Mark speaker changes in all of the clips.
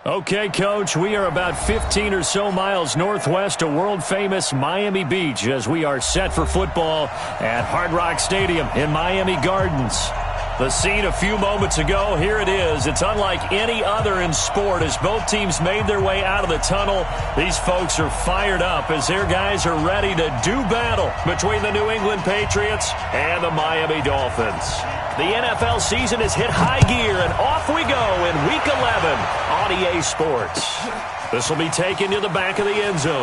Speaker 1: Okay, Coach, we are about 15 or so miles northwest of world-famous Miami Beach as we are set for football at Hard Rock Stadium in Miami Gardens. The scene a few moments ago, here it is. It's unlike any other in sport as both teams made their way out of the tunnel. These folks are fired up as their guys are ready to do battle between the New England Patriots and the Miami Dolphins. The NFL season has hit high gear, and off we go in Week 11 on EA Sports. This will be taken to the back of the end zone.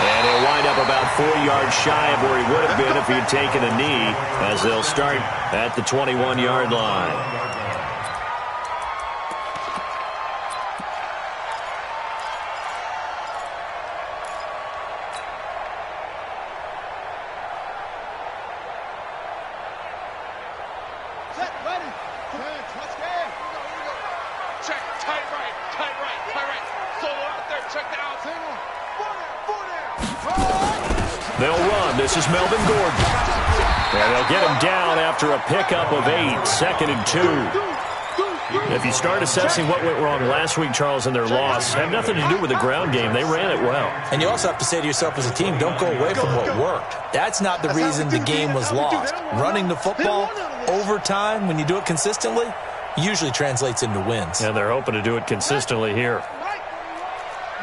Speaker 1: And he'll wind up about 4 yards shy of where he would have been if he had taken a knee, as they'll start at the 21-yard line. They'll run. This is Melvin Gordon. And they'll get him down after a pickup of 8, 2nd and 2. If you start assessing what went wrong last week, Charles, in their loss, had nothing to do with the ground game. They ran it well.
Speaker 2: And you also have to say to yourself as a team, don't go away from what worked. That's not the reason the game was lost. Running the football over time, when you do it consistently, usually translates into wins.
Speaker 1: And they're hoping to do it consistently here.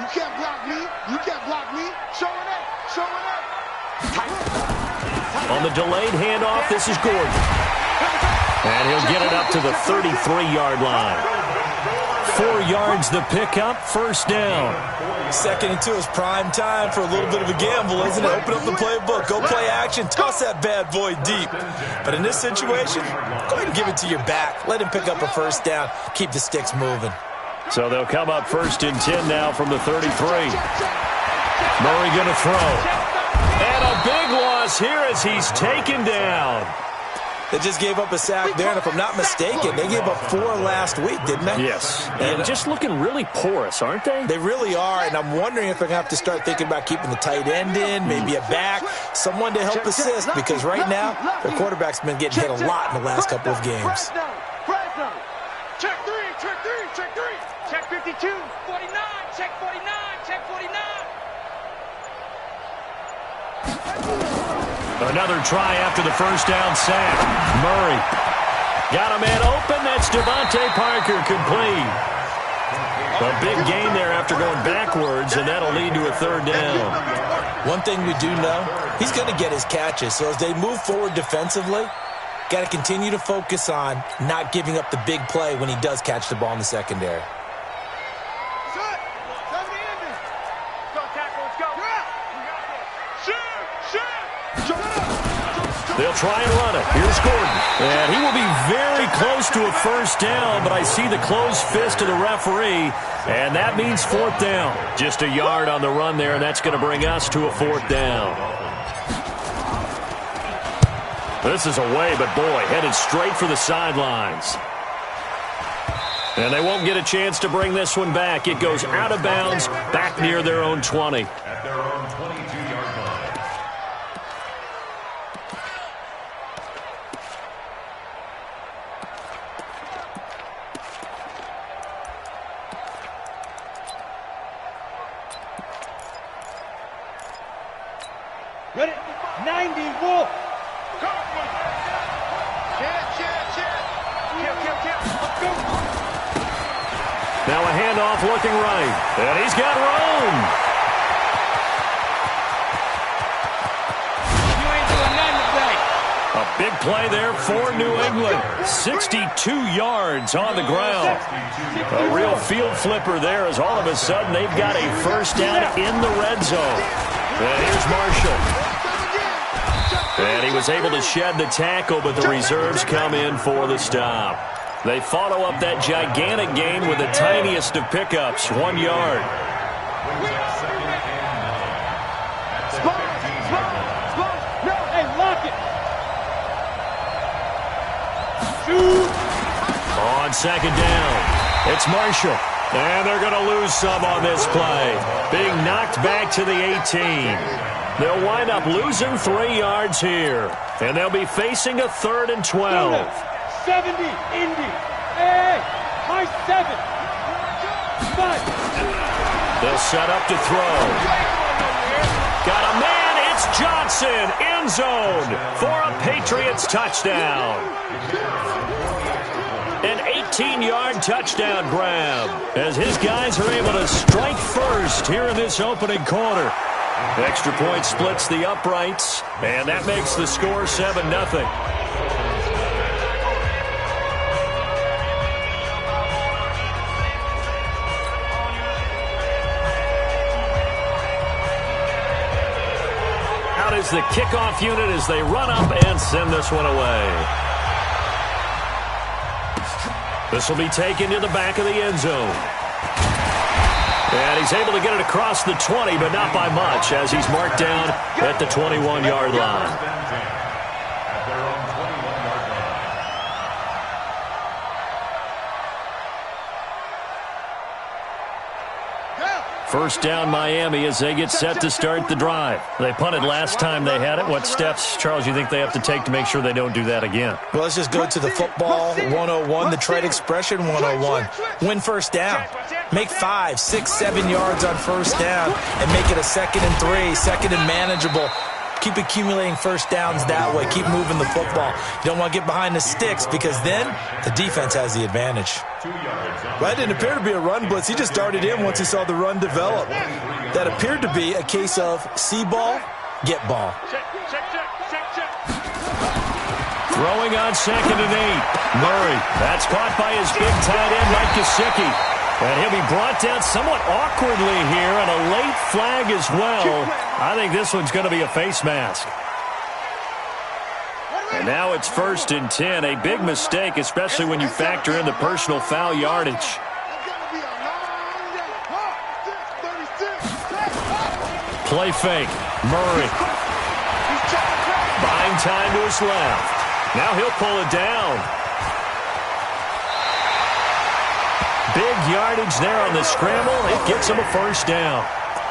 Speaker 3: You can't block me. You can't block me. Showing up. Showing up.
Speaker 1: On the delayed handoff, this is Gordon. And he'll get it up to the 33-yard line. 4 yards the pickup, first down.
Speaker 2: 2nd and 2 is prime time for a little bit of a gamble, isn't it? Open up the playbook, go play action, toss that bad boy deep. But in this situation, go ahead and give it to your back. Let him pick up a first down, keep the sticks moving.
Speaker 1: So they'll come up 1st and 10 now from the 33. Murray going to throw. And a big loss here as he's taken down.
Speaker 2: They just gave up a sack there, and if I'm not mistaken, they gave up 4 last week, didn't they?
Speaker 1: Yes. And just looking really porous, aren't they?
Speaker 2: They really are, and I'm wondering if they're going to have to start thinking about keeping the tight end in, maybe a back, someone to help assist, because right now, their quarterback's been getting hit a lot in the last couple of games.
Speaker 3: Check 3, check 3, check 3. Check 52, 49, check 49, check 49.
Speaker 1: Another try after the first down sack. Murray got a man open. That's Devontae Parker complete. A big gain there after going backwards, and that'll lead to a 3rd down.
Speaker 2: One thing we do know, he's going to get his catches. So as they move forward defensively, got to continue to focus on not giving up the big play when he does catch the ball in the secondary.
Speaker 1: They'll try and run it. Here's Gordon. And he will be very close to a first down, but I see the closed fist of the referee, and that means 4th down. Just a yard on the run there, and that's going to bring us to a 4th down. This is away, but boy, headed straight for the sidelines. And they won't get a chance to bring this one back. It goes out of bounds, back near their own 20.
Speaker 4: At their own 22-yard line.
Speaker 3: Ready? 90, Wolf.
Speaker 1: Now a handoff looking right. And he's got room.
Speaker 3: You ain't doing nothing today.
Speaker 1: A big play there for New England. 62 yards on the ground. A real field flipper there as all of a sudden they've got a first down in the red zone. And here's Marshall. And he was able to shed the tackle, but the reserves come in for the stop. They follow up that gigantic gain with the tiniest of pickups, 1 yard. On 2nd down, it's Marshall. And they're going to lose some on this play. Being knocked back to the 18. They'll wind up losing 3 yards here. And they'll be facing a 3rd and 12.
Speaker 3: 70, Indy. Hey, my 7. 5.
Speaker 1: They'll set up to throw. Got a man. It's Johnson. End zone for a Patriots touchdown. An 18-yard touchdown grab as his guys are able to strike first here in this opening quarter. Extra point splits the uprights, and that makes the score 7-0. Out is the kickoff unit as they run up and send this one away. This will be taken to the back of the end zone. And he's able to get it across the 20, but not by much, as he's marked down at the 21-yard line. First down, Miami, as they get set to start the drive. They punted last time they had it. What steps, Charles, you think they have to take to make sure they don't do that again?
Speaker 2: Well, let's just go to the football 101, the trade expression 101. Win first down. Make 5, 6, 7 yards on first down and make it a 2nd and 3, 2nd and manageable. Keep accumulating first downs that way. Keep moving the football. You don't want to get behind the sticks because then the defense has the advantage.
Speaker 5: That didn't appear to be a run blitz. He just darted in once he saw the run develop. That appeared to be a case of see ball, get ball.
Speaker 1: Throwing on 2nd and 8. Murray. That's caught by his big tight end, Mike Gesicki. And he'll be brought down somewhat awkwardly here, and a late flag as well. I think this one's going to be a face mask. And now it's 1st and 10. A big mistake, especially when you factor in the personal foul yardage. Play fake. Murray. Buying time to his left. Now he'll pull it down. Big yardage there on the scramble. It gets him a first down.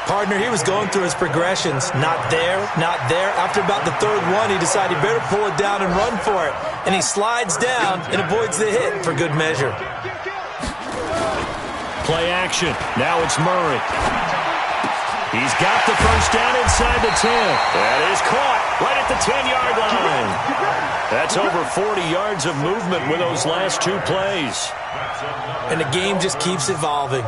Speaker 2: Partner, he was going through his progressions. Not there, not there. After about the 3rd one, he decided he better pull it down and run for it. And he slides down and avoids the hit for good measure.
Speaker 1: Play action. Now it's Murray. He's got the first down inside the 10. That is caught right at the 10-yard line. That's over 40 yards of movement with those last 2 plays.
Speaker 2: And the game just keeps evolving.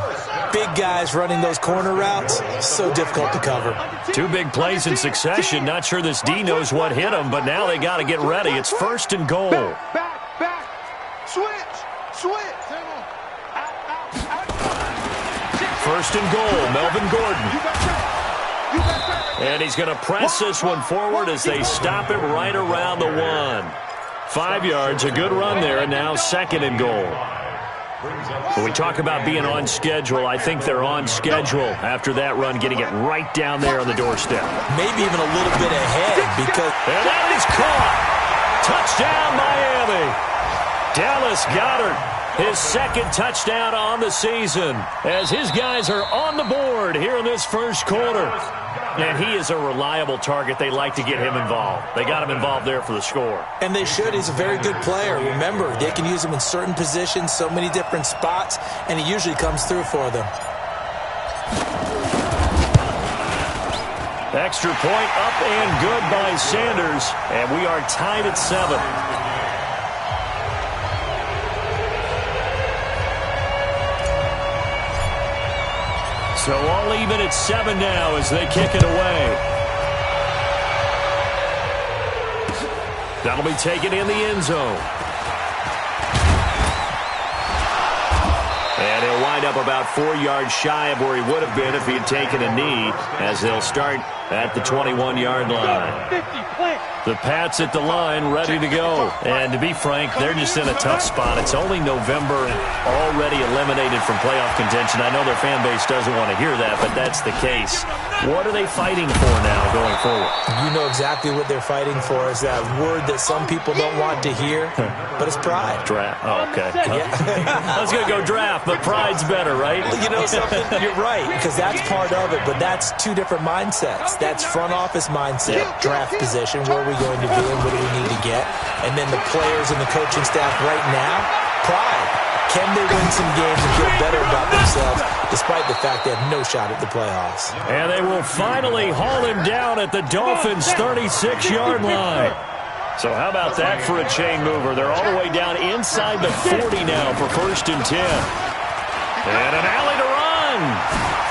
Speaker 2: Big guys running those corner routes, so difficult to cover.
Speaker 1: 2 big plays in succession. Not sure this D knows what hit him, but now they got to get ready. It's 1st and goal.
Speaker 3: Back. Switch.
Speaker 1: 1st and goal, Melvin Gordon. And he's going to press this one forward as they stop him right around the 1. 5 yards, a good run there, and now 2nd and goal. When we talk about being on schedule, I think they're on schedule after that run, getting it right down there on the doorstep.
Speaker 2: Maybe even a little bit ahead because...
Speaker 1: And that is caught. Touchdown, Miami. Dallas Goedert, his 2nd touchdown on the season as his guys are on the board here in this first quarter. And he is a reliable target. They like to get him involved. They got him involved there for the score.
Speaker 2: And they should. He's a very good player. Remember, they can use him in certain positions, so many different spots, and he usually comes through for them.
Speaker 1: Extra point up and good by Sanders, and we are tied at 7. So all even at 7 now as they kick it away. That'll be taken in the end zone. And he'll wind up about 4 yards shy of where he would have been if he had taken a knee, as they'll start at the 21-yard line. The Pats at the line, ready to go. And to be frank, they're just in a tough spot. It's only November and already eliminated from playoff contention. I know their fan base doesn't want to hear that, but that's the case. What are they fighting for now going forward?
Speaker 2: You know exactly what they're fighting for. Is that word that some people don't want to hear, but it's pride.
Speaker 1: Draft. Oh, okay.
Speaker 2: Yeah.
Speaker 1: I was going to go draft, but pride's better, right?
Speaker 2: Well, you know something? You're right, because that's part of it, but that's 2 different mindsets. That's front office mindset, draft position, where are we going to be and what do we need to get? And then the players and the coaching staff right now, pride.
Speaker 5: Can they win some games and feel better about themselves despite the fact they have no shot at the playoffs?
Speaker 1: And they will finally haul him down at the Dolphins' 36-yard line. So how about that for a chain mover? They're all the way down inside the 40 now for 1st and 10. And an alley to run.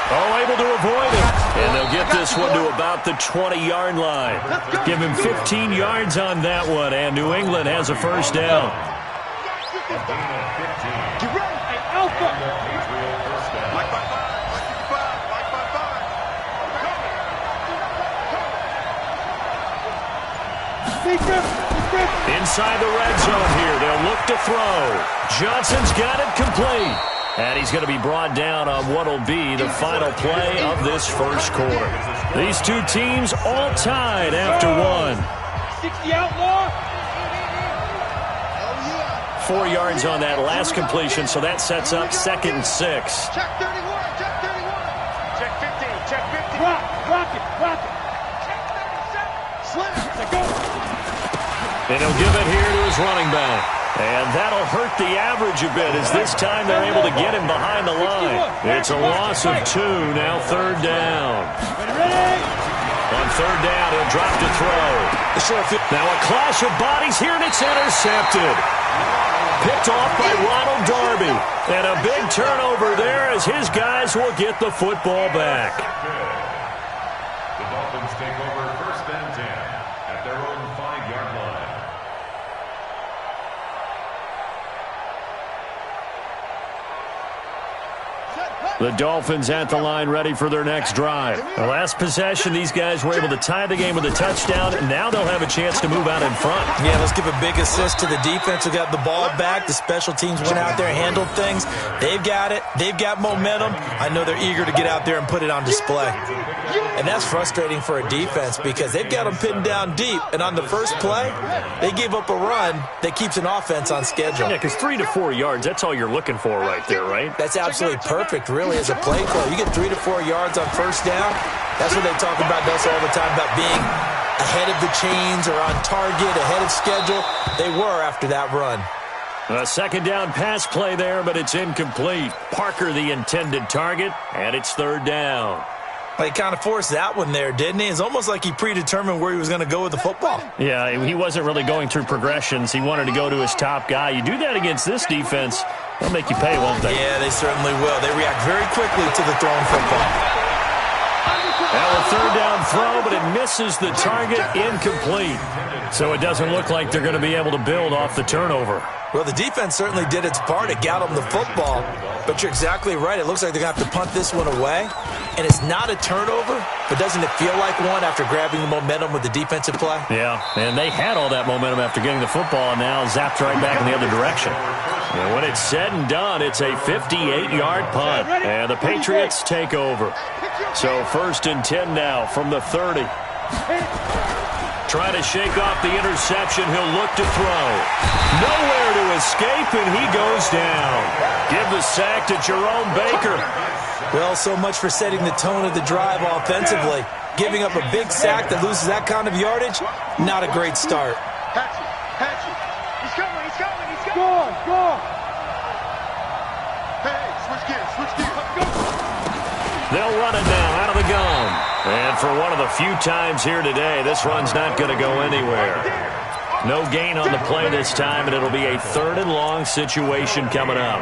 Speaker 1: Oh, able to avoid it. And they'll get this one to about the 20-yard line. Give him 15 yards on that one, and New England has a 1st down.
Speaker 3: Get ready, hey, Alpha.
Speaker 1: Inside the red zone here. They'll look to throw. Johnson's got it complete. And he's going to be brought down on what will be the final play of this 1st quarter. These two teams all tied after one.
Speaker 3: 60 outlaw.
Speaker 1: 4 yards on that last completion, so that sets up 2nd and 6.
Speaker 3: Check 31, check 31. Check 15, check 15. Rock it. Check 37. Slam, let's go.
Speaker 1: And he'll give it here to his running back. And that'll hurt the average a bit as this time they're able to get him behind the line. It's a loss of 2, now 3rd down. On 3rd down, he'll drop to throw. Now a clash of bodies here, and it's intercepted. Picked off by Ronald Darby. And a big turnover there as his guys will get the football back.
Speaker 4: The Dolphins take over 1st and 10 at their own 5-yard line.
Speaker 1: The Dolphins at the line ready for their next drive. The last possession, these guys were able to tie the game with a touchdown. Now they'll have a chance to move out in front.
Speaker 5: Yeah, let's give a big assist to the defense who got the ball back. The special teams went out there, handled things. They've got it. They've got momentum. I know they're eager to get out there and put it on display. And that's frustrating for a defense because they've got them pinned down deep. And on the first play, they gave up a run that keeps an offense on schedule.
Speaker 1: Yeah, because 3 to 4 yards, that's all you're looking for right there, right?
Speaker 5: That's absolutely perfect, really, as a play call. You get 3 to 4 yards on 1st down. That's what they talk about us all the time, about being ahead of the chains or on target, ahead of schedule. They were after that run.
Speaker 1: A 2nd down pass play there, but it's incomplete. Parker the intended target, and it's 3rd down.
Speaker 5: Well, he kind of forced that one there, didn't he? It's almost like he predetermined where he was going to go with the football.
Speaker 1: Yeah, he wasn't really going through progressions. He wanted to go to his top guy. You do that against this defense, they'll make you pay, won't they?
Speaker 5: Yeah, they certainly will. They react very quickly to the thrown football.
Speaker 1: Now a 3rd down throw, but it misses the target, incomplete. So it doesn't look like they're going to be able to build off the turnover.
Speaker 5: Well, the defense certainly did its part. It got them the football. But you're exactly right. It looks like they're going to have to punt this one away. And it's not a turnover, but doesn't it feel like one after grabbing the momentum with the defensive play?
Speaker 1: Yeah, and they had all that momentum after getting the football and now zapped right back in the other direction. And when it's said and done, it's a 58-yard punt. And the Patriots take over. So 1st and 10 now from the 30. Trying to shake off the interception. He'll look to throw. Nowhere to escape, and he goes down. Give the sack to Jerome Baker.
Speaker 5: Well, so much for setting the tone of the drive offensively. Giving up a big sack that loses that kind of yardage, not a great start.
Speaker 3: Hatchet. He's coming. Go. Hey, switch gears. Go.
Speaker 1: They'll run it now out of the gun. And for one of the few times here today, this run's not going to go anywhere. No gain on the play this time, and it'll be a 3rd and long situation coming up.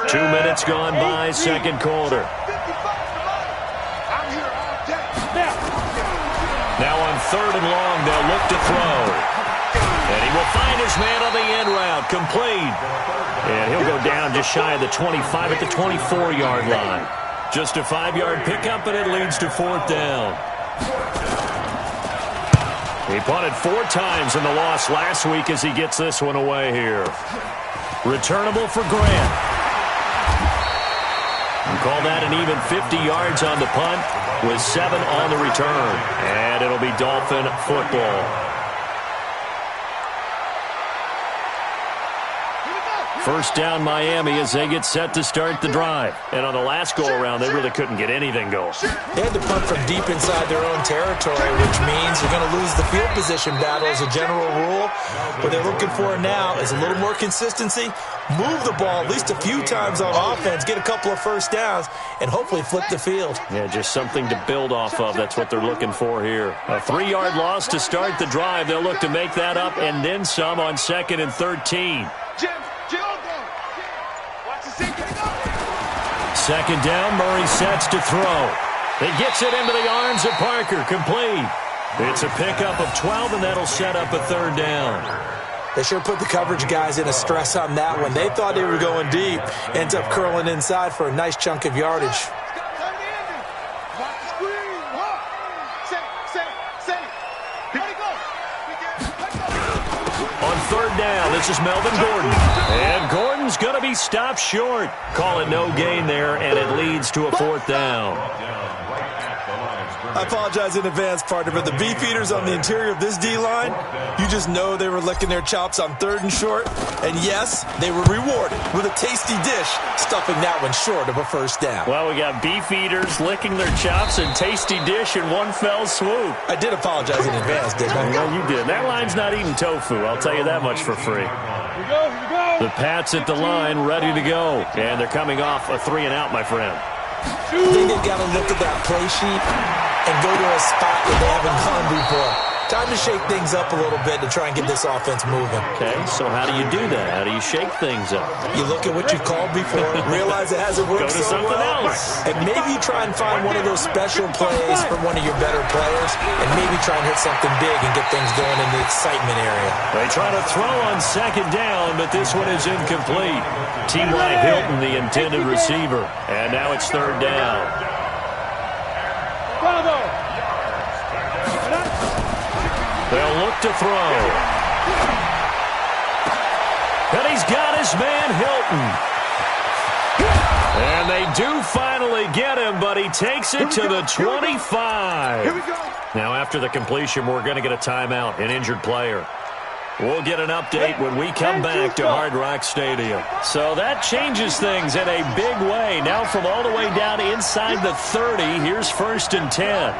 Speaker 1: 2 minutes gone by, 2nd quarter. Now on 3rd and long, they'll look to throw. And he will find his man on the end route, complete. And he'll go down just shy of the 25 at the 24-yard line. Just a 5-yard pickup, and it leads to 4th down. He punted 4 times in the loss last week as he gets this one away here. Returnable for Grant. And call that an even 50 yards on the punt with 7 on the return. And it'll be Dolphin football. First down Miami as they get set to start the drive. And on the last go-around, they really couldn't get anything going.
Speaker 5: They had to punt from deep inside their own territory, which means you're going to lose the field position battle as a general rule. What they're looking for now is a little more consistency, move the ball at least a few times on offense, get a couple of first downs, and hopefully flip the field.
Speaker 1: Yeah, just something to build off of. That's what they're looking for here. A 3-yard loss to start the drive. They'll look to make that up and then some on 2nd and 13. Second down, Murray sets to throw. He gets it into the arms of Parker, complete. It's a pickup of 12, and that'll set up a 3rd down.
Speaker 5: They sure put the coverage guys in a stress on that one. They thought they were going deep. Ends up curling inside for a nice chunk of yardage.
Speaker 1: On 3rd down, this is Melvin Gordon. And Gordon's going to be stopped short. Call it no gain there, and it leads to a 4th down.
Speaker 2: I apologize in advance, partner, but the beefeaters on the interior of this D-line, you just know they were licking their chops on 3rd and short. And yes, they were rewarded with a tasty dish, stuffing that one short of a 1st down.
Speaker 1: Well, we got beefeaters licking their chops and tasty dish in one fell swoop.
Speaker 2: I did apologize in advance, didn't I?
Speaker 1: Well, you did. That line's not eating tofu, I'll tell you that much for free.
Speaker 3: Here we go.
Speaker 1: The Pats at the line, ready to go. And they're coming off a 3-and-out, my friend.
Speaker 5: I think they've got to look at that play sheet and go to a spot that they haven't gone before. Time to shake things up a little bit to try and get this offense moving.
Speaker 1: Okay, so how do you do that? How do you shake things up?
Speaker 5: You look at what you've called before, realize it hasn't worked
Speaker 1: Go to
Speaker 5: so
Speaker 1: something
Speaker 5: well,
Speaker 1: else.
Speaker 5: and maybe try and find one of those special plays from one of your better players, and maybe try and hit something big and get things going in the excitement area.
Speaker 1: They try to throw on 2nd down, but this one is incomplete. T.Y. Hilton, the intended receiver. And now it's 3rd down. They'll look to throw. And he's got his man Hilton. And they do finally get him, but he takes it to the 25.
Speaker 3: Here we go.
Speaker 1: Now after the completion, we're going to get a timeout, an injured player. We'll get an update when we come back to Hard Rock Stadium. So that changes things in a big way. Now from all the way down inside the 30, here's 1st and 10.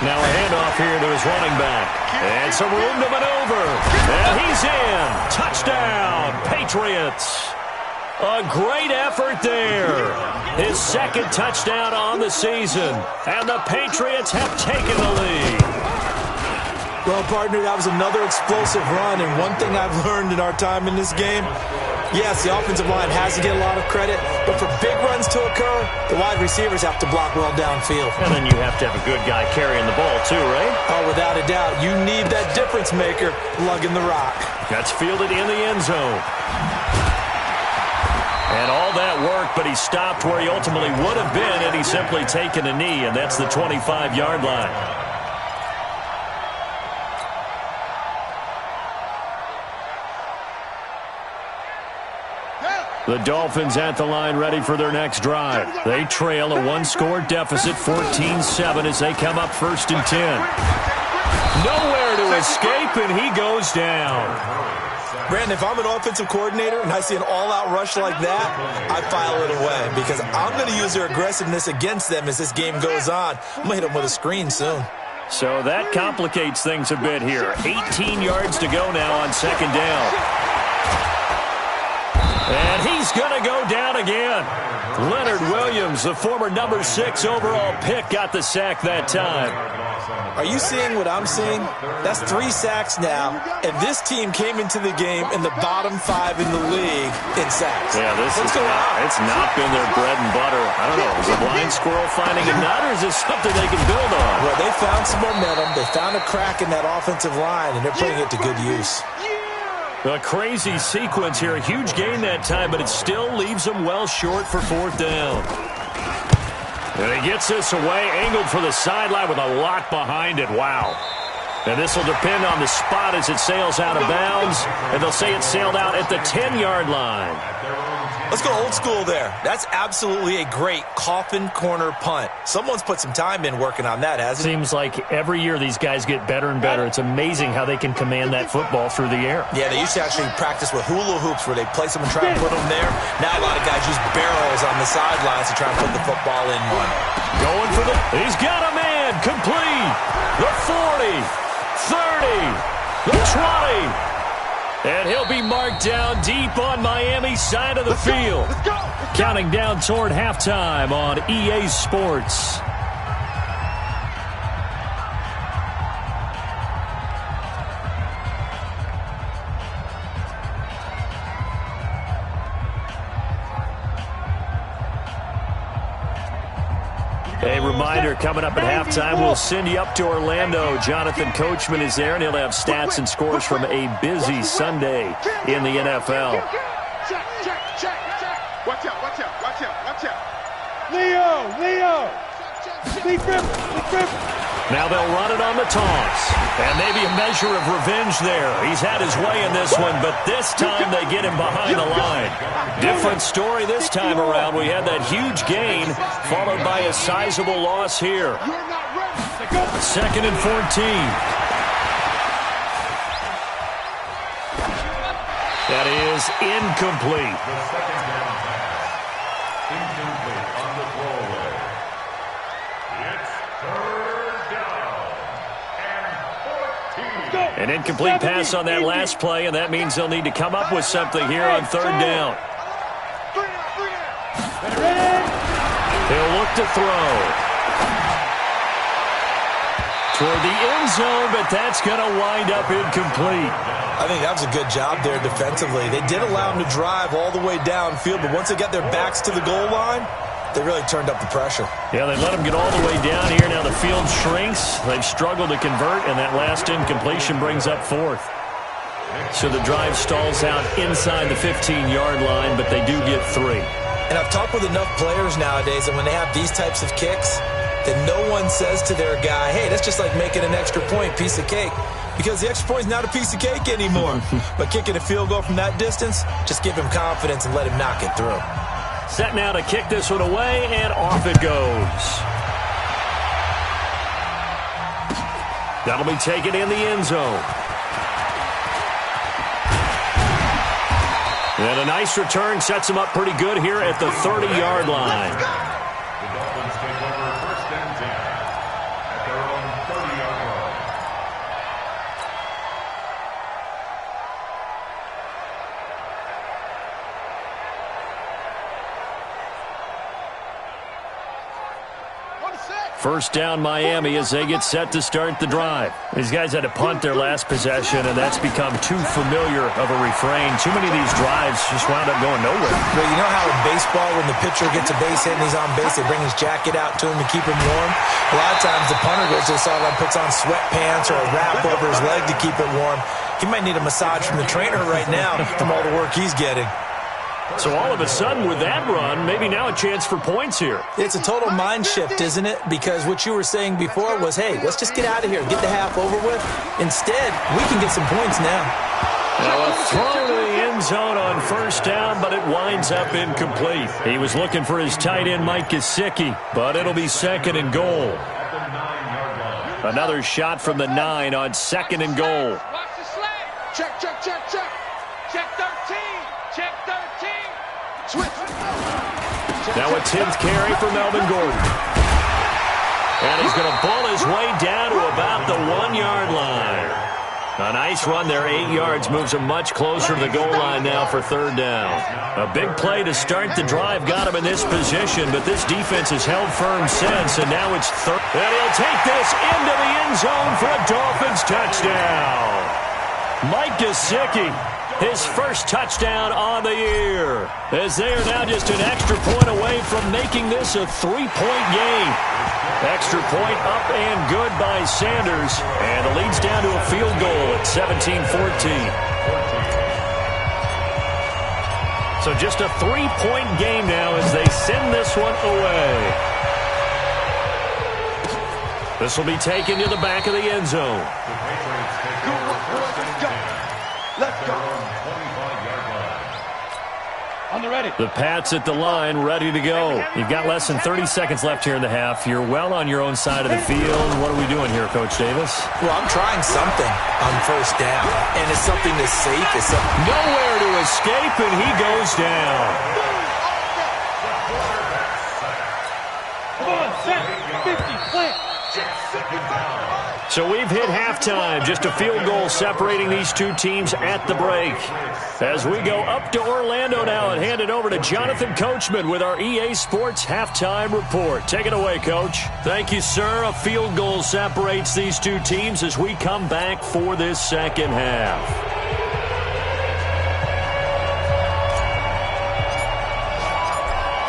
Speaker 1: Now a handoff here to his running back. And some room to maneuver. And he's in. Touchdown, Patriots. A great effort there. His 2nd touchdown on the season. And the Patriots have taken the lead.
Speaker 5: Well, partner, that was another explosive run, and one thing I've learned in our time in this game, yes, the offensive line has to get a lot of credit, but for big runs to occur, the wide receivers have to block well downfield.
Speaker 1: And then you have to have a good guy carrying the ball too, right?
Speaker 5: Oh, without a doubt, you need that difference maker lugging the rock.
Speaker 1: That's fielded in the end zone. And all that work, but he stopped where he ultimately would have been had he simply taken a knee, and that's the 25-yard line. The Dolphins at the line ready for their next drive. They trail a 1-score deficit, 14-7 as they come up 1st and 10. Nowhere to escape, and he goes down.
Speaker 2: Brandon, if I'm an offensive coordinator and I see an all-out rush like that, I file it away because I'm going to use their aggressiveness against them as this game goes on. I'm going to hit them with a screen soon.
Speaker 1: So that complicates things a bit here. 18 yards to go now on 2nd down. And he's going to go down again. Leonard Williams, the former number 6 overall pick, got the sack that time.
Speaker 2: Are you seeing what I'm seeing? That's 3 sacks now, and this team came into the game in the bottom 5 in the league in sacks.
Speaker 1: Yeah,
Speaker 2: What's going on?
Speaker 1: It's not been their bread and butter. I don't know. Is a blind squirrel finding a nut, or is this something they can build on?
Speaker 2: Well, they found some momentum. They found a crack in that offensive line, and they're putting it to good use.
Speaker 1: A crazy sequence here. A huge gain that time, but it still leaves them well short for 4th down. And he gets this away, angled for the sideline with a lot behind it. Wow. And this will depend on the spot as it sails out of bounds. And they'll say it sailed out at the 10-yard line.
Speaker 2: Let's go old school there. That's absolutely a great coffin corner punt. Someone's put some time in working on that, hasn't it?
Speaker 1: Seems like every year these guys get better and better. It's amazing how they can command that football through the air.
Speaker 2: Yeah, they used to actually practice with hula hoops where they place them and try and put them there. Now a lot of guys use barrels on the sidelines to try and put the football in one.
Speaker 1: Going for the... He's got a man. Complete. The 40. 30. The 20. And he'll be marked down deep on Miami's side of the field.
Speaker 3: Let's go.
Speaker 1: Counting down toward halftime on EA Sports. A reminder, coming up at halftime, we'll send you up to Orlando. Jonathan Coachman is there, and he'll have stats and scores from a busy Sunday in the NFL.
Speaker 3: Check, check, check, check. Watch out, watch out, watch out, watch out. Leo. Be careful.
Speaker 1: Now they'll run it on the toss. And maybe a measure of revenge there. He's had his way in this one, but this time they get him behind the line. Different story this time around. We had that huge gain, followed by a sizable loss here.
Speaker 3: You're not ready.
Speaker 1: 2nd and 14. That is incomplete.
Speaker 4: The second down pass. Incomplete on the throwaway. It's 3rd down and 14.
Speaker 1: An incomplete pass on that last play, and that means they'll need to come up with something here on 3rd down. He'll look to throw. Toward the end zone, but that's going to wind up incomplete.
Speaker 2: I think that was a good job there defensively. They did allow them to drive all the way downfield, but once they got their backs to the goal line, they really turned up the pressure.
Speaker 1: Yeah, they let them get all the way down here. Now the field shrinks. They've struggled to convert, and that last incompletion brings up 4th. So the drive stalls out inside the 15-yard line, but they do get 3.
Speaker 2: And I've talked with enough players nowadays that when they have these types of kicks, that no one says to their guy, hey, that's just like making an extra point, piece of cake. Because the extra point is not a piece of cake anymore. But kicking a field goal from that distance, just give him confidence and let him knock it through.
Speaker 1: Set now to kick this one away, and off it goes. That'll be taken in the end zone. And a nice return sets him up pretty good here at the 30-yard line.
Speaker 4: The Dolphins take over 1st and 10 at their own 30-yard line.
Speaker 1: First down Miami as they get set to start the drive. These guys had to punt their last possession, and that's become too familiar of a refrain. Too many of these drives just wound up going nowhere.
Speaker 2: But you know how in baseball, when the pitcher gets a base hit and he's on base, they bring his jacket out to him to keep him warm? A lot of times the punter goes to the sideline, puts on sweatpants or a wrap over his leg to keep it warm. He might need a massage from the trainer right now from all the work he's getting.
Speaker 1: So all of a sudden, with that run, maybe now a chance for points here.
Speaker 2: It's a total mind shift, isn't it? Because what you were saying before was, hey, let's just get out of here, get the half over with. Instead, we can get some points now.
Speaker 1: Now a throw to the end zone on 1st down, but it winds up incomplete. He was looking for his tight end, Mike Gesicki, but it'll be 2nd and goal. Another shot from the 9 on 2nd and goal.
Speaker 3: Watch the slide. Check. Check 13. Check 13. Switch.
Speaker 1: Now a 10th carry for Melvin Gordon. And he's going to pull his way down to about the 1-yard line. A nice run there, 8 yards, moves him much closer to the goal line now for 3rd down. A big play to start the drive got him in this position, but this defense has held firm since, and now it's 3rd. And he'll take this into the end zone for a Dolphins touchdown. Mike Gesicki, his first touchdown on the year, as they are now just an extra point away from making this a 3-point game. Extra point up and good by Sanders, and it leads down to a field goal at 17-14. So just a 3-point game now as they send this one away. This will be taken to the back of the end zone.
Speaker 3: Let's go. On the ready.
Speaker 1: The Pats at the line, ready to go. You've got less than 30 seconds left here in the half. You're well on your own side of the field. What are we doing here, Coach Davis?
Speaker 5: Well, I'm trying something on first down, and it's something that's safe. It's
Speaker 1: nowhere to escape, and he goes down.
Speaker 3: Come on, set. 50, plant.
Speaker 1: So we've hit halftime. Just a field goal separating these two teams at the break. As we go up to Orlando now and hand it over to Jonathan Coachman with our EA Sports Halftime Report. Take it away, Coach. Thank you, sir. A field goal separates these two teams as we come back for this second half.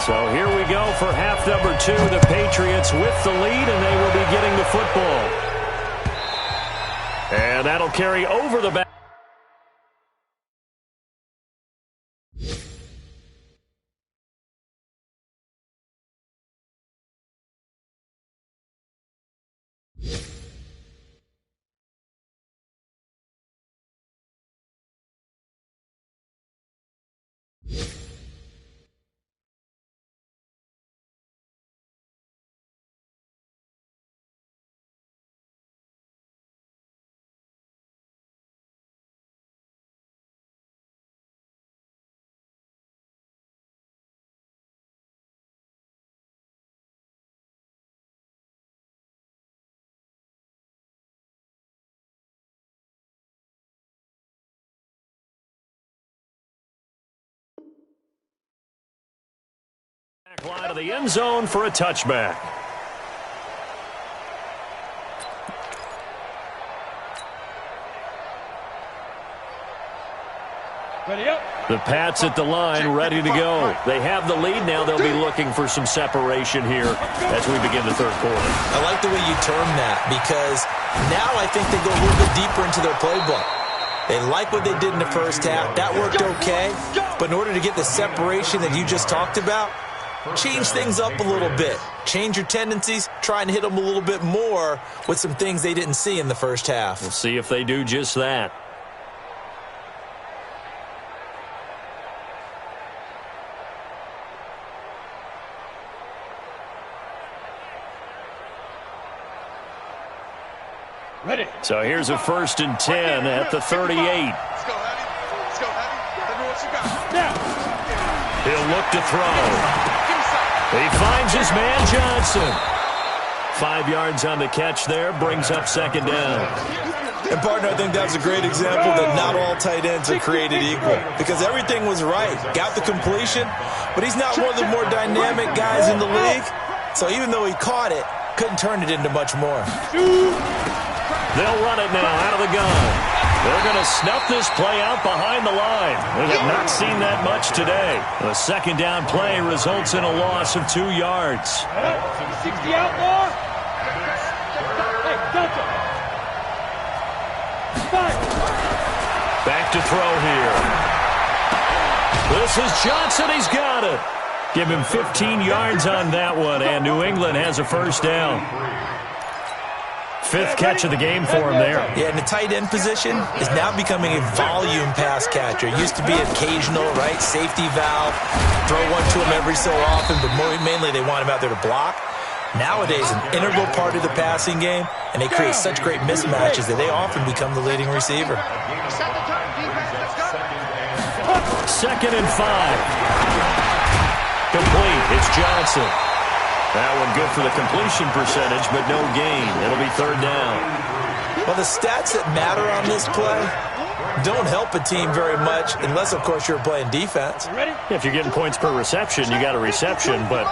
Speaker 1: So here we go for half number 2. The Patriots with the lead, and they will be getting the football. And that'll carry over the back. Line of the end zone for a touchback.
Speaker 3: Ready up.
Speaker 1: The Pats at the line, ready to go. They have the lead now. They'll be looking for some separation here as we begin the third quarter.
Speaker 5: I like the way you term that, because now I think they go a little bit deeper into their playbook. They like what they did in the first half. That worked okay. But in order to get the separation that you just talked about, change things up a little bit. Change your tendencies. Try and hit them a little bit more with some things they didn't see in the first half.
Speaker 1: We'll see if they do just that.
Speaker 3: Ready.
Speaker 1: So here's a 1st and 10 at the 38.
Speaker 3: Let's go, Heavy. Let's go, Heavy. Let me what you got. Now.
Speaker 1: He'll look to throw. He finds his man, Johnson. 5 yards on the catch there, brings up second down.
Speaker 5: And, partner, I think that was a great example that not all tight ends are created equal, because everything was right. Got the completion, but he's not one of the more dynamic guys in the league. So even though he caught it, couldn't turn it into much more.
Speaker 1: They'll run it now out of the gun. They're going to snuff this play out behind the line. We have not seen that much today. The second down play results in a loss of 2 yards.
Speaker 3: 60 outlaw. Hey, Delta.
Speaker 1: Back to throw here. This is Johnson. He's got it. Give him 15 yards on that one, and New England has a first down. 5th catch of the game for him there.
Speaker 5: Yeah, and the tight end position is now becoming a volume pass catcher. It used to be occasional, right? Safety valve, throw one to him every so often, but mainly they want him out there to block. Nowadays, an integral part of the passing game, and they create such great mismatches that they often become the leading receiver.
Speaker 1: 2nd and 5. Complete. It's Johnson. That one good for the completion percentage, but no gain. It'll be 3rd down.
Speaker 5: Well, the stats that matter on this play don't help a team very much unless, of course, you're playing defense.
Speaker 1: If you're getting points per reception, you got a reception, but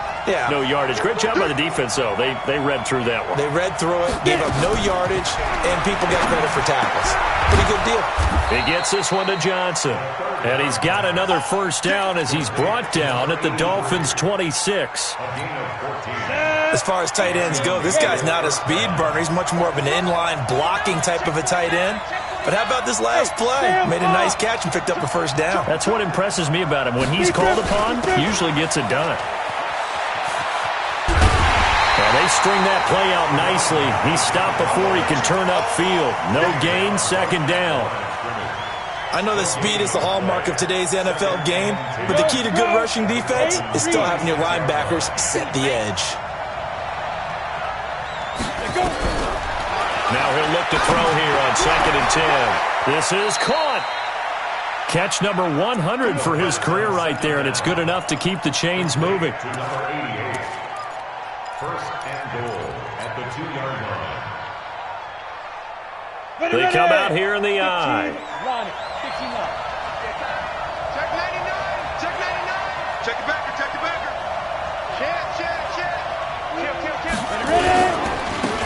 Speaker 1: no yardage. Great job by the defense, though. They read through that one.
Speaker 5: They read through it, gave up no yardage, and people got credit for tackles. Pretty good deal.
Speaker 1: He gets this one to Johnson. And he's got another first down as he's brought down at the Dolphins' 26.
Speaker 5: As far as tight ends go, this guy's not a speed burner. He's much more of an inline blocking type of a tight end. But how about this last play? Made a nice catch and picked up a first down.
Speaker 1: That's what impresses me about him. When he's called upon, he usually gets it done. And they string that play out nicely. He stopped before he can turn upfield. No gain, second down.
Speaker 5: I know that speed is the hallmark of today's NFL game, but the key to good rushing defense is still having your linebackers set the edge.
Speaker 1: Now he'll look to throw here on 2nd and 10. This is caught. Catch number 100 for his career right there, and it's good enough to keep the chains moving.
Speaker 4: Number 88. First and goal at the 2-yard line.
Speaker 1: They come out here in the I.
Speaker 3: Check 99. Check 99. Check the backer. Check the backer. Check.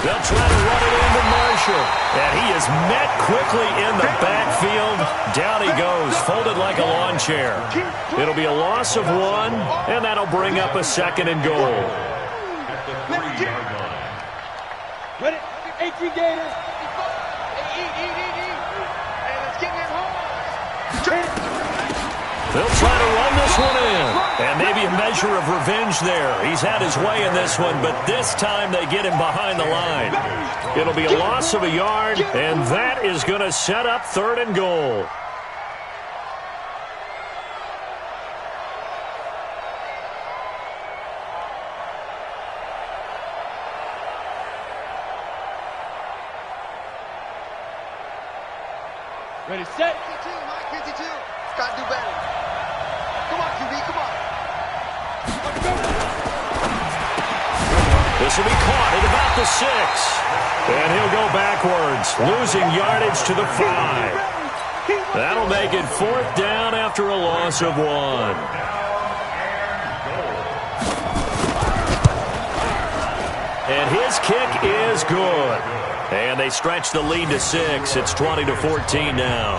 Speaker 1: They'll try to run it into Marshall. And he is met quickly in the backfield. Down he goes, folded like a lawn chair. It'll be a loss of 1, and that'll bring up a 2nd and goal.
Speaker 4: At the 3-yard line.
Speaker 3: Ready? 18 Gators. Hey, let's get it home.
Speaker 1: They'll try to run this one in. And maybe a measure of revenge there. He's had his way in this one, but this time they get him behind the line. It'll be a loss of a yard, and that is going to set up 3rd and goal.
Speaker 3: Ready, set. 52, Mike, 52. Got to do better. Come on, QB, come on.
Speaker 1: This will be caught at about the 6. And he'll go backwards, losing yardage to the 5. That'll make it 4th down after a loss of 1. And his kick is good. And they stretch the lead to 6. It's 20-14 now.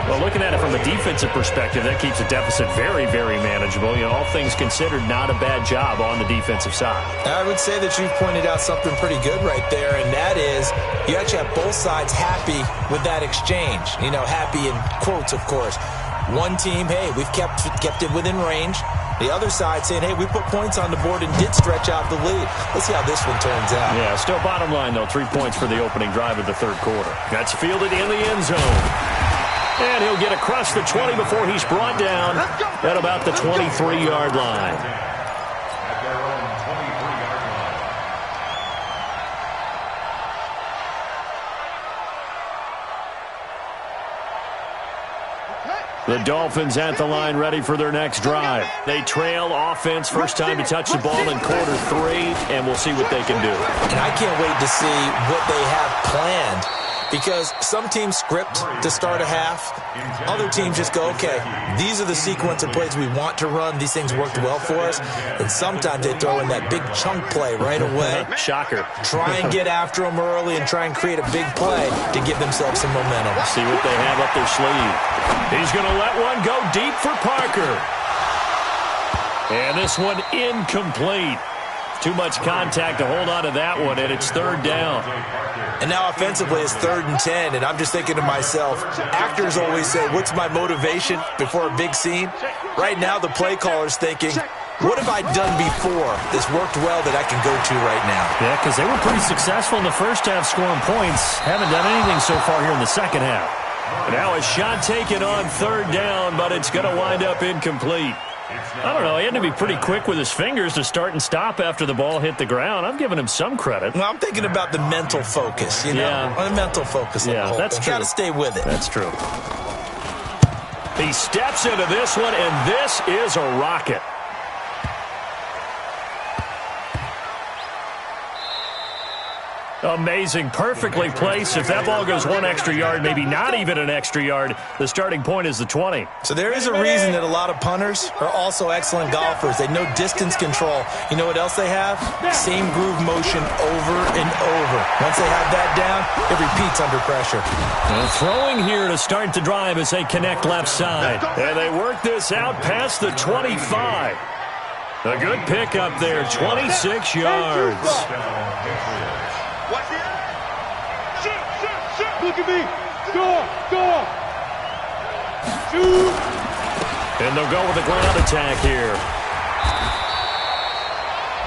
Speaker 1: Well, looking at it from a defensive perspective, that keeps the deficit very, very manageable. You know, all things considered, not a bad job on the defensive side.
Speaker 5: I would say that you've pointed out something pretty good right there, and that is you actually have both sides happy with that exchange. You know, happy in quotes, of course. One team, hey, we've kept it within range. The other side saying, hey, we put points on the board and did stretch out the lead. Let's see how this one turns out.
Speaker 1: Yeah, still bottom line, though, 3 points for the opening drive of the 3rd quarter. That's fielded in the end zone. And he'll get across the 20 before he's brought down at about the 23-yard line.
Speaker 4: At their own 23-yard line.
Speaker 1: The Dolphins at the line ready for their next drive. They trail offense, first time to touch the ball in quarter 3, and we'll see what they can do.
Speaker 5: And I can't wait to see what they have planned. Because some teams script to start a half. Other teams just go, okay, these are the sequence of plays we want to run. These things worked well for us. And sometimes they throw in that big chunk play right away.
Speaker 1: Shocker.
Speaker 5: Try and get after them early and try and create a big play to give themselves some momentum.
Speaker 1: See what they have up their sleeve. He's going to let one go deep for Parker. And this one incomplete. Too much contact to hold on to that one, and it's 3rd down.
Speaker 5: And now offensively it's 3rd and 10, and I'm just thinking to myself, actors always say, what's my motivation before a big scene? Right now the play caller's thinking, what have I done before that's worked well that I can go to right now?
Speaker 1: Yeah, because they were pretty successful in the first half scoring points. Haven't done anything so far here in the second half. Now a shot taken on 3rd down, but it's going to wind up incomplete. I don't know. He had to be pretty quick with his fingers to start and stop after the ball hit the ground. I'm giving him some credit.
Speaker 5: Well, I'm thinking about the mental focus, you know?
Speaker 1: Yeah.
Speaker 5: The mental focus.
Speaker 1: Yeah, that's true.
Speaker 5: Got to stay with it.
Speaker 1: That's true. He steps into this one, and this is a rocket. Amazing. Perfectly placed. If that ball goes 1 extra yard, maybe not even an extra yard, the starting point is the 20.
Speaker 5: So there is a reason that a lot of punters are also excellent golfers. They know distance control. You know what else they have? Same groove motion over and over. Once they have that down, it repeats under pressure.
Speaker 1: And throwing here to start the drive as they connect left side. And they work this out past the 25. A good pick up there, 26 yards.
Speaker 3: Watch the end. Shoot. Look at me. Score. Shoot.
Speaker 1: And they'll go with a ground attack here.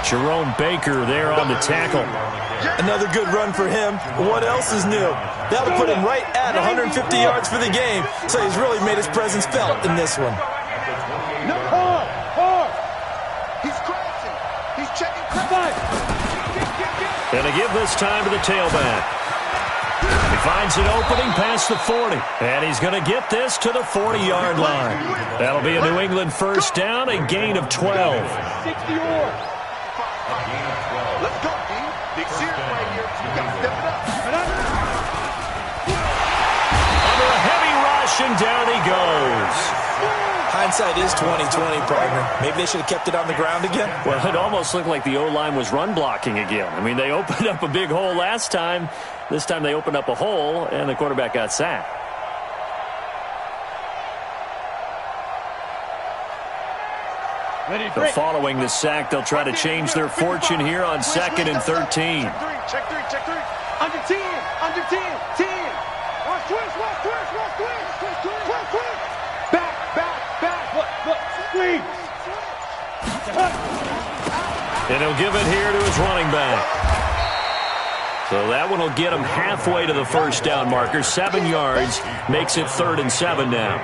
Speaker 1: Jerome Baker there on the tackle.
Speaker 5: Another good run for him. What else is new? That'll put him right at 150 yards for the game, so he's really made his presence felt in this one.
Speaker 3: Hard. He's crashing. He's checking crash.
Speaker 1: Gonna give this time to the tailback. He finds an opening past the 40, and he's going to get this to the 40-yard line. That'll be a New England first down, a gain of 12.
Speaker 3: 60 or. Let's go, D. Big series right here. You got to step it up.
Speaker 1: Under a heavy rush, and down he goes.
Speaker 5: Hindsight is 20/20, partner. Maybe they should have kept it on the ground again.
Speaker 1: Well, it almost looked like the O-line was run blocking again. I mean, they opened up a big hole last time. This time they opened up a hole, and the quarterback got sacked. So following the sack, they'll try to change their fortune here on 2nd and 13.
Speaker 3: Check three. Under 10. 10. Watch twist. Back. Look. Squeeze.
Speaker 1: And he'll give it here to his running back. So that one will get him halfway to the first down marker. 7 yards makes it 3rd and 7 now.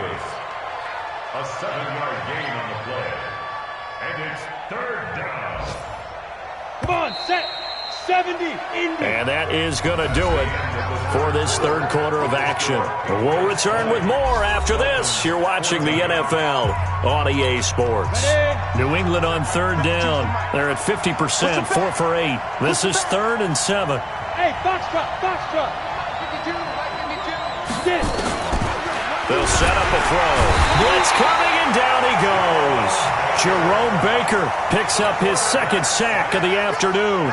Speaker 4: A 7-yard gain on the play. And it's 3rd down.
Speaker 3: Come on, set. 70.
Speaker 1: And that is going to do it for this third quarter of action. We'll return with more after this. You're watching the NFL on EA Sports. New England on 3rd down. They're at 50%, 4 for 8. This is 3rd and 7.
Speaker 3: Hey, box truck. 52.
Speaker 1: They'll set up a throw. Blitz coming, and down he goes. Jerome Baker picks up his 2nd sack of the afternoon.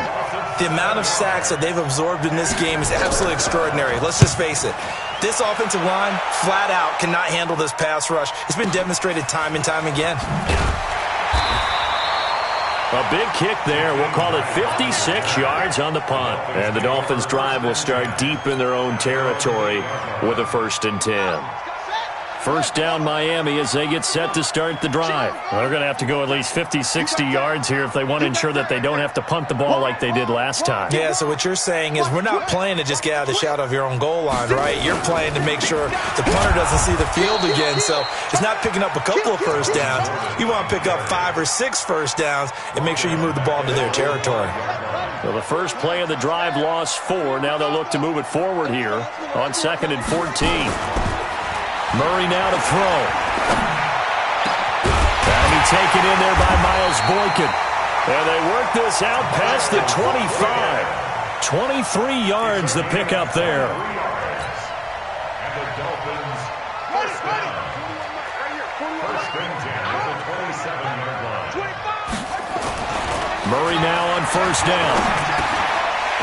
Speaker 5: The amount of sacks that they've absorbed in this game is absolutely extraordinary. Let's just face it. This offensive line, flat out, cannot handle this pass rush. It's been demonstrated time and time again.
Speaker 1: A big kick there. We'll call it 56 yards on the punt. And the Dolphins' drive will start deep in their own territory with a 1st and 10. First down Miami as they get set to start the drive. They're going to have to go at least 50, 60 yards here if they want to ensure that they don't have to punt the ball like they did last time.
Speaker 5: Yeah, so what you're saying is we're not playing to just get out of the shadow of your own goal line, right? You're playing to make sure the punter doesn't see the field again. So it's not picking up a couple of first downs. You want to pick up 5 or 6 first downs and make sure you move the ball into their territory.
Speaker 1: Well, the first play of the drive lost 4. Now they'll look to move it forward here on 2nd and 14. Murray now to throw. That'll be taken in there by Miles Boykin. And they work this out past the 25. 23 yards the pickup there.
Speaker 4: And the Dolphins first down. First and 10 at the 27-yard line.
Speaker 1: Murray now on first down.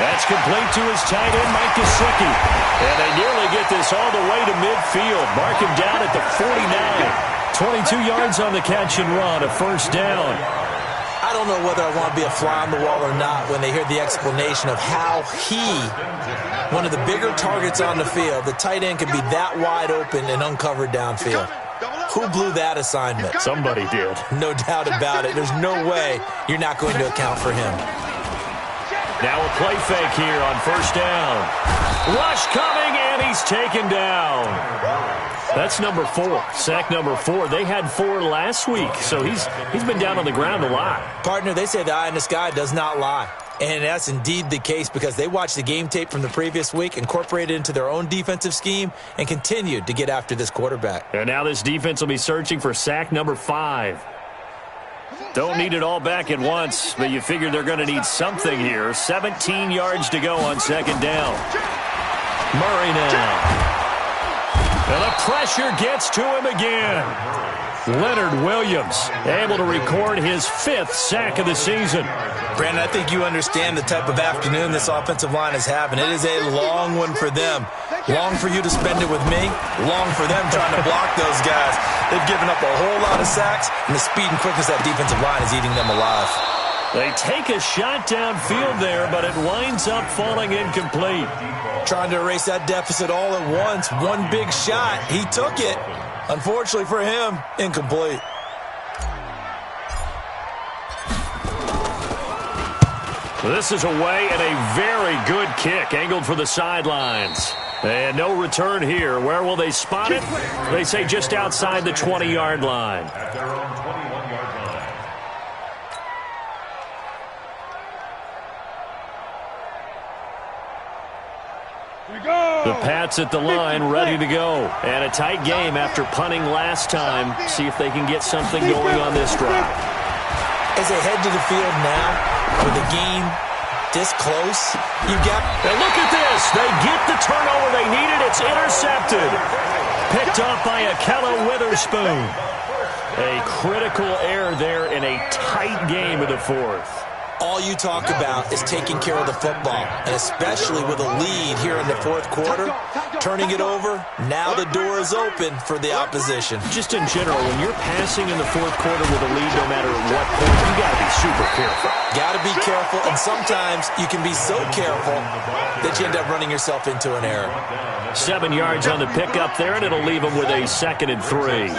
Speaker 1: That's complete to his tight end, Mike Gesicki. And they nearly get this all the way to midfield. Mark him down at the 49. 22 yards on the catch and run, a first down.
Speaker 5: I don't know whether I want to be a fly on the wall or not when they hear the explanation of how one of the bigger targets on the field, the tight end can be that wide open and uncovered downfield. Who blew that assignment?
Speaker 1: Somebody did.
Speaker 5: No doubt about it. There's no way you're not going to account for him.
Speaker 1: Now a play fake here on first down. Rush coming, and he's taken down. That's number 4, sack number 4. They had 4 last week, so he's been down on the ground a lot.
Speaker 5: Partner, they say the eye in the sky does not lie. And that's indeed the case because they watched the game tape from the previous week, incorporated it into their own defensive scheme, and continued to get after this quarterback.
Speaker 1: And now this defense will be searching for sack number 5. Don't need it all back at once, but you figure they're going to need something here. 17 yards to go on 2nd down. Murray now. And the pressure gets to him again. Leonard Williams able to record his 5th sack of the season.
Speaker 5: Brandon, I think you understand the type of afternoon this offensive line is having. It is a long one for them. Long for you to spend it with me. Long for them trying to block those guys. They've given up a whole lot of sacks, and the speed and quickness of that defensive line is eating them alive.
Speaker 1: They take a shot downfield there, but it winds up falling incomplete.
Speaker 5: Trying to erase that deficit all at once. One big shot. He took it. Unfortunately for him, incomplete.
Speaker 1: This is away and a very good kick angled for the sidelines. And no return here. Where will they spot it? They say just outside the 20-yard line.
Speaker 4: At their own 21-yard line.
Speaker 1: The Pats at the line, ready to go. And a tight game after punting last time. See if they can get something going on this drive.
Speaker 5: As they head to the field now, with the game this close, you've got...
Speaker 1: And look at this. They get the turnover they needed. It's intercepted. Picked off by Akella Witherspoon. A critical error there in a tight game in the fourth.
Speaker 5: All you talk about is taking care of the football, and especially with a lead here in the fourth quarter, turning it over, now the door is open for the opposition.
Speaker 1: Just in general, when you're passing in the fourth quarter with a lead, no matter what point, you got to be super careful.
Speaker 5: Got to be careful, and sometimes you can be so careful that you end up running yourself into an error.
Speaker 1: 7 yards on the pickup there, and it'll leave them with a 2nd and 3.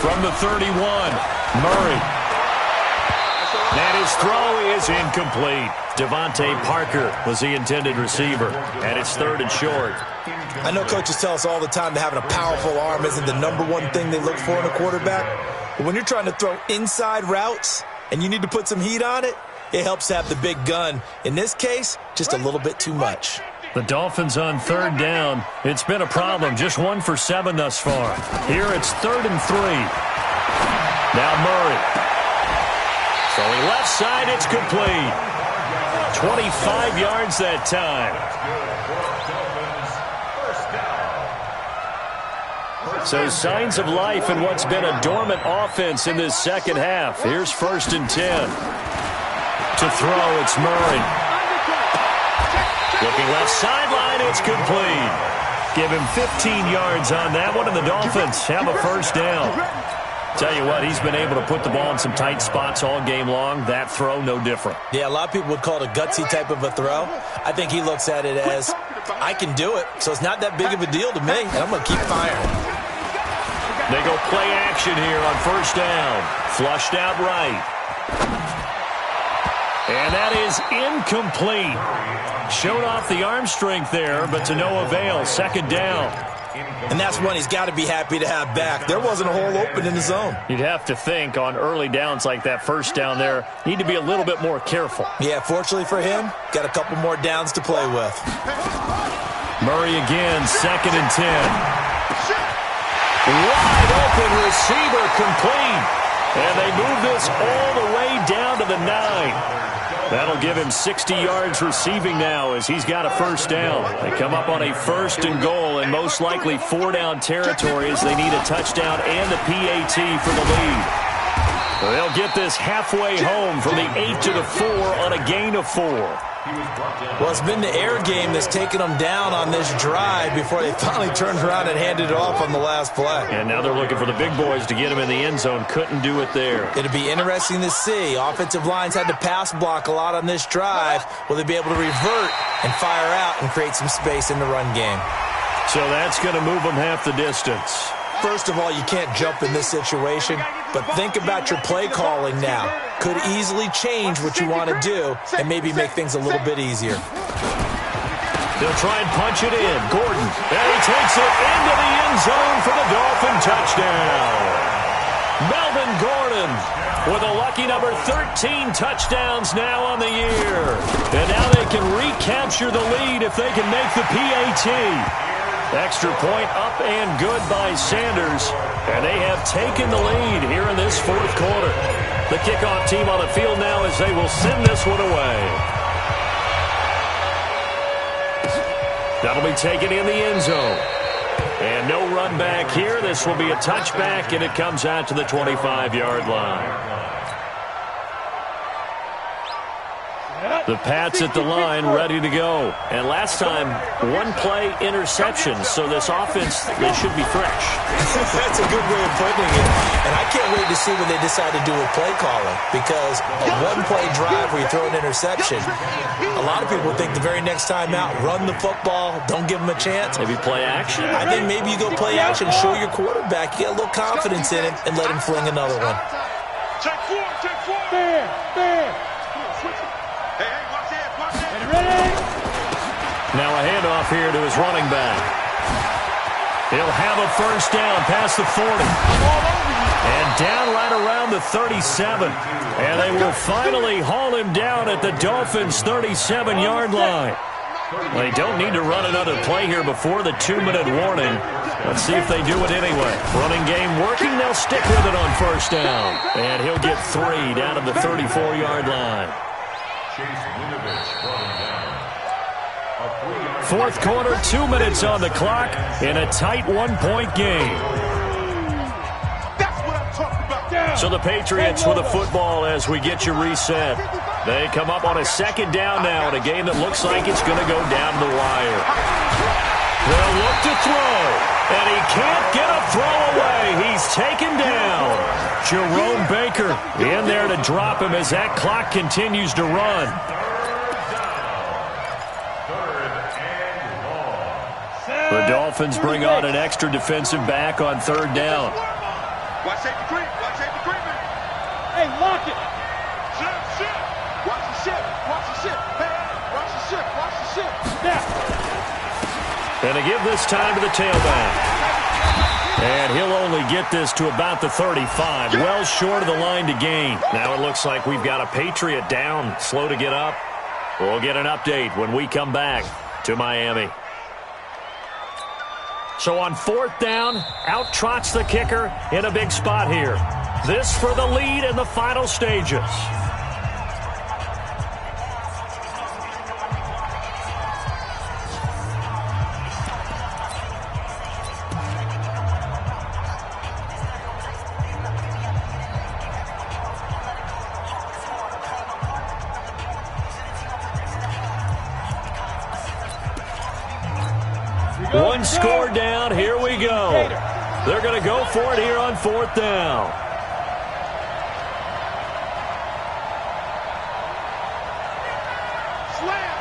Speaker 1: From the 31, Murray. And his throw is incomplete. Devontae Parker was the intended receiver. And it's 3rd and short.
Speaker 5: I know coaches tell us all the time that having a powerful arm isn't the #1 thing they look for in a quarterback. But when you're trying to throw inside routes and you need to put some heat on it, it helps to have the big gun. In this case, just a little bit too much.
Speaker 1: The Dolphins on 3rd down. It's been a problem. Just 1 for 7 thus far. Here it's 3rd and 3. Now Murray. Throwing left side, it's complete. 25 yards that time. So signs of life in what's been a dormant offense in this second half. Here's 1st and 10. To throw, it's Murray. Looking left sideline, it's complete. Give him 15 yards on that one, and the Dolphins have a 1st down. Tell you what, he's been able to put the ball in some tight spots all game long. That throw, no different.
Speaker 5: Yeah, a lot of people would call it a gutsy type of a throw. I think he looks at it as, I can do it, so it's not that big of a deal to me, and I'm going to keep firing.
Speaker 1: They go play action here on 1st down. Flushed out right. And that is incomplete. Showed off the arm strength there, but to no avail. 2nd down.
Speaker 5: And that's one he's got to be happy to have back. There wasn't a hole open in the zone.
Speaker 1: You'd have to think on early downs like that 1st down there, need to be a little bit more careful.
Speaker 5: Yeah, fortunately for him, got a couple more downs to play with.
Speaker 1: Murray again, 2nd and 10. Wide open receiver complete. And they move this all the way down to the 9. That'll give him 60 yards receiving now as he's got a 1st down. They come up on a 1st and goal and most likely 4-down territory as they need a touchdown and a PAT for the lead. They'll get this halfway home from the 8 to the 4 on a gain of 4.
Speaker 5: Well, it's been the air game that's taken them down on this drive before they finally turned around and handed it off on the last play.
Speaker 1: And now they're looking for the big boys to get him in the end zone. Couldn't do it there.
Speaker 5: It'll be interesting to see. Offensive lines had to pass block a lot on this drive. Will they be able to revert and fire out and create some space in the run game?
Speaker 1: So that's going to move them half the distance.
Speaker 5: First of all, you can't jump in this situation, but think about your play calling now. Could easily change what you want to do and maybe make things a little bit easier.
Speaker 1: They'll try and punch it in. Gordon, and he takes it into the end zone for the Dolphin touchdown. Melvin Gordon with a lucky number 13 touchdowns now on the year. And now they can recapture the lead if they can make the PAT. Extra point up and good by Sanders. And they have taken the lead here in this fourth quarter. The kickoff team on the field now as they will send this one away. That'll be taken in the end zone. And no run back here. This will be a touchback, and it comes out to the 25-yard line. The Pats at the line, ready to go. And last time, 1-play interception. So this offense, they should be fresh.
Speaker 5: That's a good way of putting it. And I can't wait to see when they decide to do a play calling. Because a 1-play drive where you throw an interception, a lot of people think the very next time out, run the football, don't give them a chance.
Speaker 1: Maybe play action?
Speaker 5: I think maybe you go play action, show your quarterback, you get a little confidence in him, and let him fling another one.
Speaker 1: Now a handoff here to his running back. He'll have a first down past the 40. And down right around the 37. And they will finally haul him down at the Dolphins' 37-yard line. Well, they don't need to run another play here before the 2-minute warning. Let's see if they do it anyway. Running game working. They'll stick with it on first down. And he'll get 3 down at the 34-yard line. Fourth quarter, 2 minutes on the clock in a tight 1-point game. So the Patriots with the football as we get you reset. They come up on a second down now in a game that looks like it's going to go down the wire. They'll look to throw, and he can't get a throw away. He's taken down. Jerome Baker in there to drop him as that clock continues to run. The Dolphins bring on an extra defensive back on third down.
Speaker 3: Watch safety creep. Watch safety creeping. Hey, lock it. Shit. Watch the ship. Watch the ship. Hey, watch the ship. Watch the ship. Yeah.
Speaker 1: And to give this time to the tailback. And he'll only get this to about the 35. Well short of the line to gain. Now it looks like we've got a Patriot down. Slow to get up. We'll get an update when we come back to Miami. So on fourth down, out trots the kicker in a big spot here. This for the lead in the final stages. One score down. Here we go. They're going to go for it here on fourth down.
Speaker 3: Slam.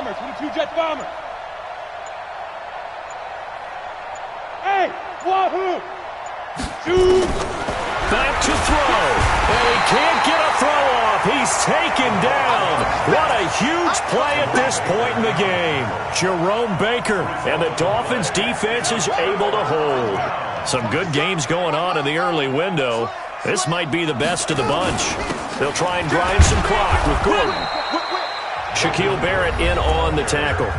Speaker 3: 22 jet bomber. Hey, wahoo! Shoot!
Speaker 1: Back to throw. And he can't get a throw off. He's taken down. What a huge play at this point in the game. Jerome Baker and the Dolphins defense is able to hold. Some good games going on in the early window. This might be the best of the bunch. They'll try and grind some clock with Gordon. Shaquille Barrett in on the tackle.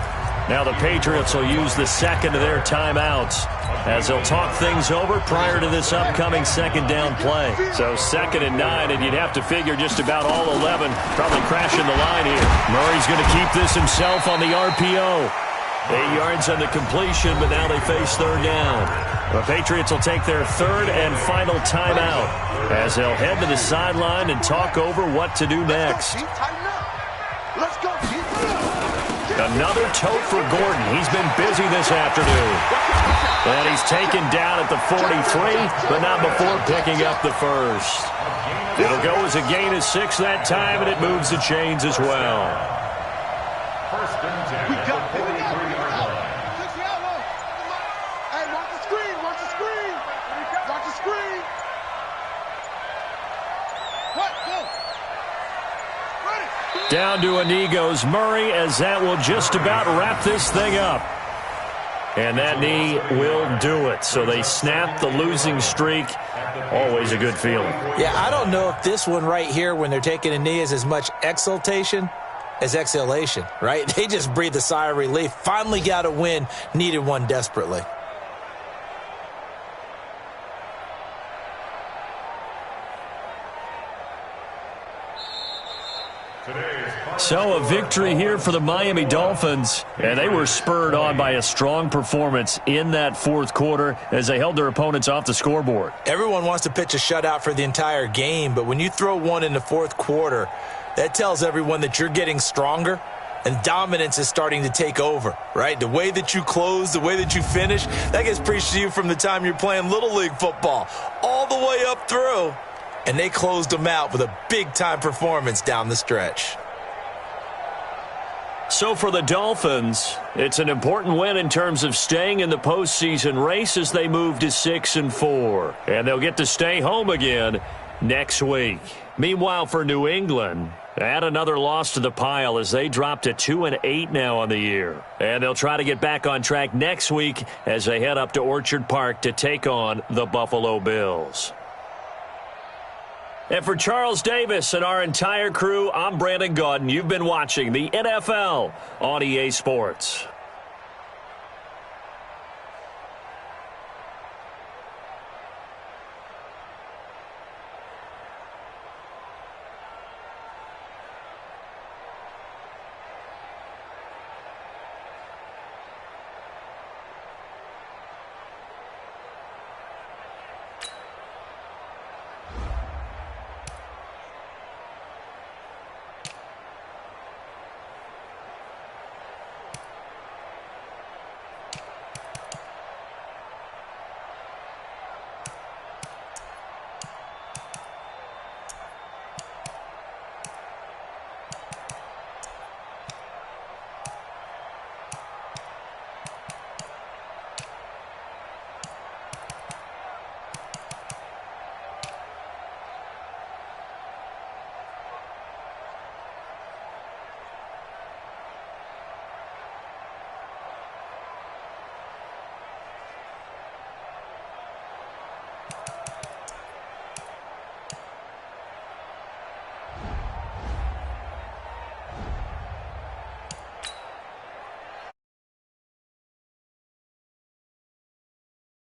Speaker 1: Now the Patriots will use the second of their timeouts as they'll talk things over prior to this upcoming second down play. So 2nd and 9, and you'd have to figure just about all 11 probably crashing the line here. Murray's going to keep this himself on the RPO. 8 yards on the completion, but now they face third down. The Patriots will take their third and final timeout as they'll head to the sideline and talk over what to do next.
Speaker 3: Let's go.
Speaker 1: Another tote for Gordon. He's been busy this afternoon. And he's taken down at the 43, but not before picking up the first. It'll go as a gain of 6 that time, and it moves the chains as well.
Speaker 4: First and 10.
Speaker 3: We got it.
Speaker 6: Hey, watch the screen. Watch the screen. Watch the screen. What? Go.
Speaker 1: Down to a knee goes Murray as that will just about wrap this thing up. And that knee will do it. So they snap the losing streak. Always a good feeling.
Speaker 5: Yeah, I don't know if this one right here when they're taking a knee is as much exultation as exhalation, right? They just breathe a sigh of relief. Finally got a win. Needed one desperately.
Speaker 1: So a victory here for the Miami Dolphins, and they were spurred on by a strong performance in that fourth quarter as they held their opponents off the scoreboard.
Speaker 5: Everyone wants to pitch a shutout for the entire game, but when you throw one in the fourth quarter, that tells everyone that you're getting stronger and dominance is starting to take over, right? The way that you close, the way that you finish, that gets preached to you from the time you're playing Little League football all the way up through, and they closed them out with a big-time performance down the stretch.
Speaker 1: So for the Dolphins, it's an important win in terms of staying in the postseason race as they move to 6-4. And they'll get to stay home again next week. Meanwhile, for New England, add another loss to the pile as they drop to 2-8 now on the year. And they'll try to get back on track next week as they head up to Orchard Park to take on the Buffalo Bills. And for Charles Davis and our entire crew, I'm Brandon Gaudin. You've been watching the NFL on EA Sports.